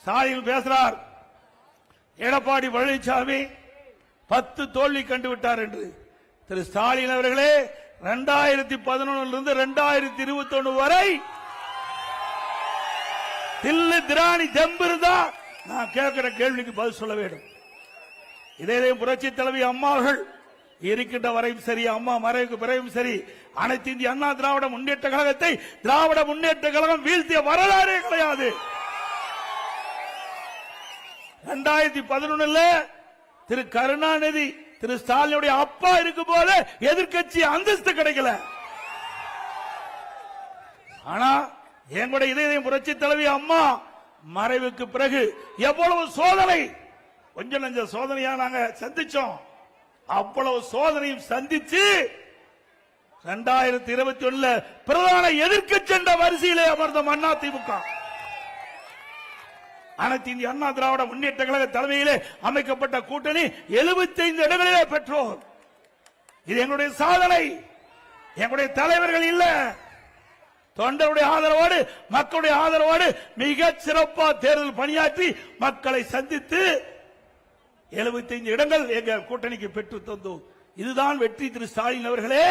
ஸ்டாலின் பேசுறார், எடப்பாடி பழனிசாமி 10 தோல்வி கண்டுவிட்டார் என்று. திரு ஸ்டாலின் அவர்களே, 2011 2021 வரை தில்லு திராணி ஜம்பு இருந்தா நான் கேட்கிற கேள்விக்கு பதில் சொல்ல வேண்டும். இதே புரட்சி தலைவி அம்மாவர்கள் இருக்கின்ற வரையும் சரி, அம்மா மறைவுக்கு பிறகும் சரி, அனைத்து இந்திய அண்ணா திராவிட முன்னேற்ற கழகத்தை திராவிட முன்னேற்ற கழகம் வீழ்த்திய வரலாறே கிடையாது. 2011 திரு கருணாநிதி திரு ஸ்டாலினுடைய அப்பா இருக்கும் போது எதிர்கட்சி அந்தஸ்து கிடைக்கல. ஆனா எங்களுடைய இதயம் புரட்சி தலைவி அம்மா மறைவுக்கு பிறகு எவ்வளவு சோதனை, கொஞ்சம் நஞ்ச சோதனையா நாங்க சந்திச்சோம். அவ்வளவு சோதனையும் சந்திச்சு 2021 பிரதான எதிர்க்கட்சி என்ற வரிசையிலே அமர்ந்த அதிமுக அனைத்து இந்திய அண்ணா திராவிட முன்னேற்ற கழக தலைமையிலே அமைக்கப்பட்ட கூட்டணி 75 இடங்களிலே பெற்றோர். இது எங்களுடைய சாதனை, எங்களுடைய தலைவர்கள் இல்ல, தொண்டருடைய ஆதரவோடு மக்களுடைய ஆதரவோடு மிக சிறப்பாக தேர்தல் பணியாற்றி மக்களை சந்தித்து 75 இடங்கள் எங்க கூட்டணிக்கு பெற்று தந்தோம். இதுதான் வெற்றி. திரு ஸ்டாலின் அவர்களே,